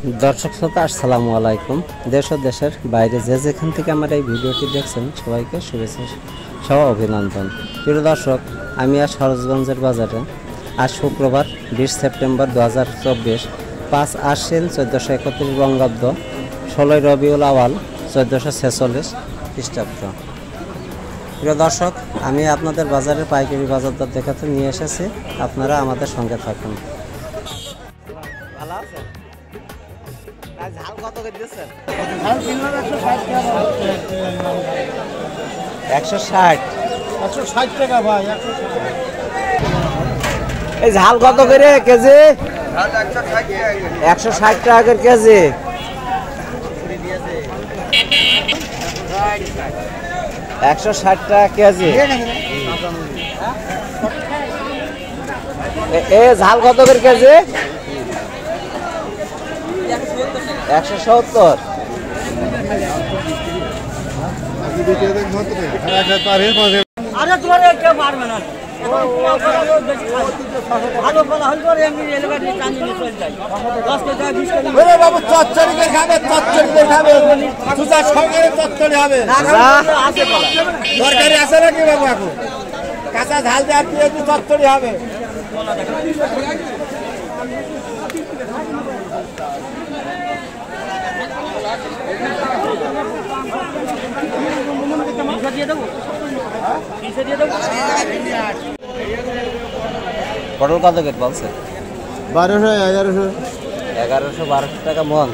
দর্শক শ্রোতা আসসালামু আলাইকুম। দেশ ও দেশের বাইরে যে যেখান থেকে আমার এই ভিডিওটি দেখছেন সবাইকে শুভেচ্ছা সহ অভিনন্দন। প্রিয় দর্শক, আমি আজ সরোজগঞ্জের বাজারে। আজ শুক্রবার 20 সেপ্টেম্বর 2024, 5 আশ্বিন 1431 বঙ্গাব্দ, 16 রবিউল আওয়াল 1446 খ্রিস্টাব্দ। প্রিয় দর্শক, আমি আপনাদের বাজারের পাইকারি বাজার দর দেখাতে নিয়ে এসেছি, আপনারা আমাদের সঙ্গে থাকুন। ভালো আছেন? ঝাল কত করে দিচ্ছেন? 160 টাকা ভাই। এই ঝাল কত করে কেজি? 160 টাকা করে কেজি। 160 টাকা কেজি। এ ঝাল কত করে কেজি? 170। আরে তোমার কেউ মারবে না। ভালো ফলা হল করে এমনি এলাকা দিয়ে টানি নিয়ে চলে যায়। 10 কেজি 20 কেজি। ওরে বাবু চচ্চড়ি করে খাবে, চচ্চড়ি করে খাবে। সুজা সঙ্গে চচ্চড়ি হবে। আছে ফলা। তরকারি আছে নাকি বাবু এখন? কাঁচা ঝাল দিয়ে আর পেঁয়াজ চচ্চড়ি হবে। পটল কত কেট বলছে? 1200 1100 1100-1200 টাকা মন।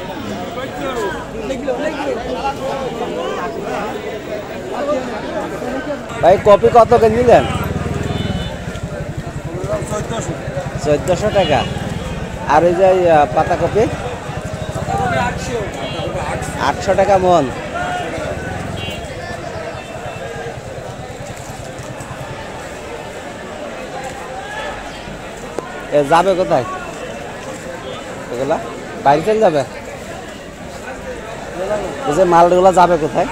ভাই কপি কত করে নিলেন? 1400 টাকা। আর ওই যে পাতাকপি 800 টাকা মন। যাবে কোথায় এগুলা? বাইরে চলে যাবে? এই যে মালগুলা যাবে কোথায়?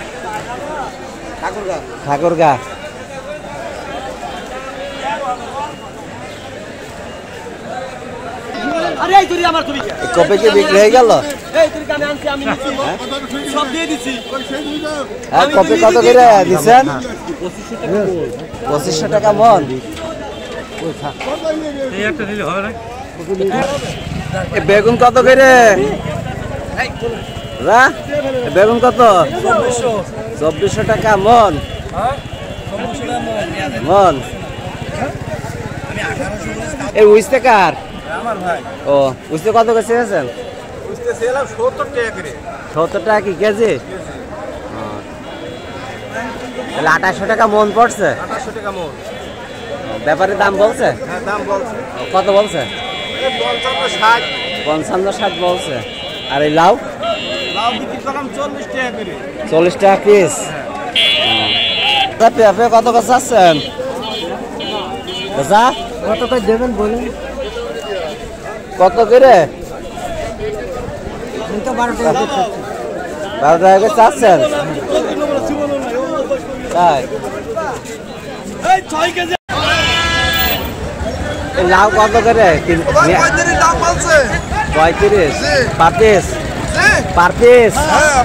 ঠাকুরগা। কপি কি বিক্রি হয়ে গেল? কপি কত করে দিচ্ছেন? 2500 টাকা মন। বেগুন কত করে? বেগুন কত? 2400 টাকা মন। মন এই উইস্তে কার? ও উইস্তে কত করে চেয়েছেন? 70 টাকা কি কেজি? তাহলে 2800 টাকা মন পড়ছে। ব্যাপারে দাম বলছে? কত বলছে? 55-60 বলছে। আর এই লাউ? 40 টাকা পিস। পেঁপে কত করে চাচ্ছেন? কত করে দেবেন বলুন? কত করে? 12 টাকা করে চাচ্ছেন? তাই লাউ কত করে? 35 per piece. Per piece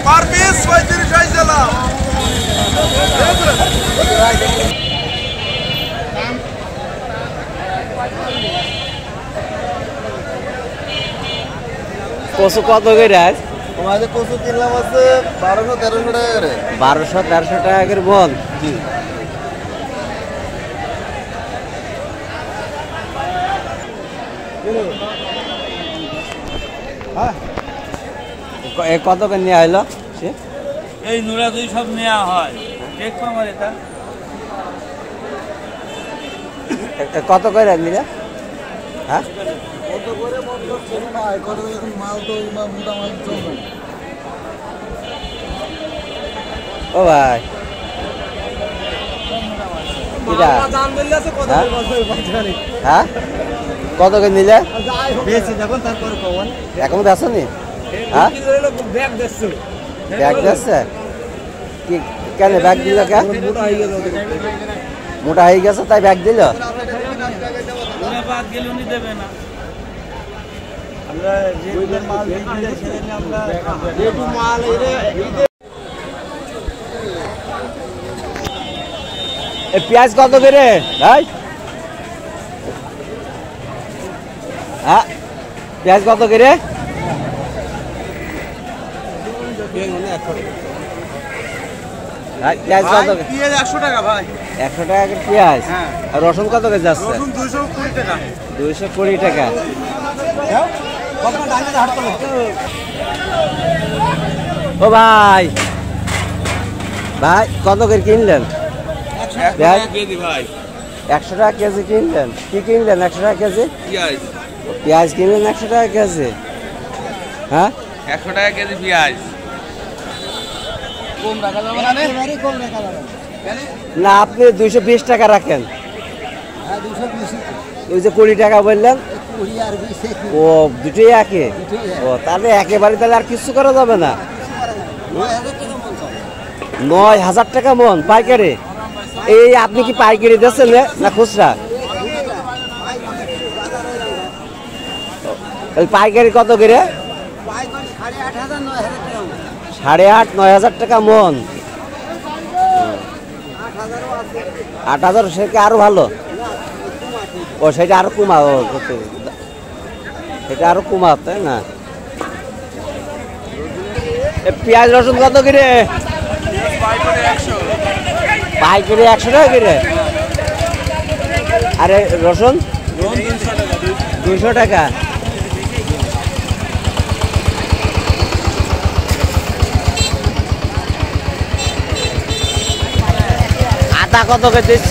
per piece 35 হইছে লাউ। কচু কত করে? আমাদের কচু কিনলাম আছে 1200-1300 টাকা করে। 1200-1300 টাকা করে বল। জি। কত করে নেওয়া হলো? এই নুরা দুই সব নেওয়া হয়। দেখো আমার এটা কত করে নিলে? হ্যাঁ কত করে কত এখন মাল তো মোটা মাল চলবে। ও ভাই হ্যাঁ কত করে নিলে? এখন বেছো নি? হ্যাঁ ব্যাগ দিচ্ছে কি? কেন ব্যাগ দিল? মোটা হয়ে গেছে তাই ব্যাগ দিল? পেঁয়াজ কত করে ভাই? হ্যাঁ, পেঁয়াজ কত করে? পেঁয়াজ কত? 100 টাকা ভাই। 100 টাকা করে পেঁয়াজ। আর রসুন কত করে যাচ্ছে? 220 টাকা। 220 টাকা। ও ভাই, ভাই কত করে কিনলেন? 100 টাকা কেজি ভাই। 100 টাকা কেজি কিনলেন? কি কিনলেন 100 টাকা কেজি? পেঁয়াজ। পেঁয়াজ কিনলেন 100 টাকা কেজি? হ্যাঁ, 100 টাকা কেজি পেঁয়াজ। কম রাখা যাবে না? না, আপনি 220 টাকা রাখেন। হ্যাঁ 220 ওই যে 20 টাকা বললেন, 20 আর 20 ও দুটোই একই। ও তাহলে একেবারে তাহলে আর কিছু করা যাবে না। 9,000 টাকা মন পাইকারি। এই আপনি কি পাইকারি দিচ্ছেন না খুচরা? পাইকারি কত করে? 8,500-9,000 টাকা মন। 8,000 সেটা আরো ভালো। ও সেটা আরো কমা, সেটা আরো কমা, তাই না? পেঁয়াজ রসুন কত করে? পাইকারি 100 টাকা করে। আরে রসুন 200 টাকা। আদা কত করে দিচ্ছ?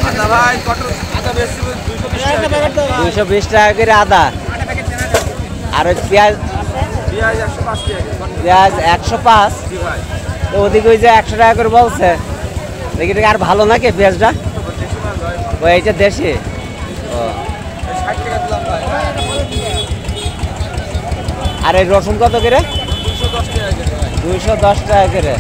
আদা ভাই কত? আদা বেশি 220 টাকা করে আদা। আর ওই পেঁয়াজ? পেঁয়াজ 105 টাকা। পেঁয়াজ 105। জি ভাই। তো ওদিকে ওই যে 100 টাকা করে বলছে, দেখি আর ভালো নাকি পেঁয়াজটা? ও এইটা দেশি। ও 60 টাকা দিলাম ভাই। আর এই রসুন কত করে? 210 টাকা কেজি ভাই। 210 টাকা করে।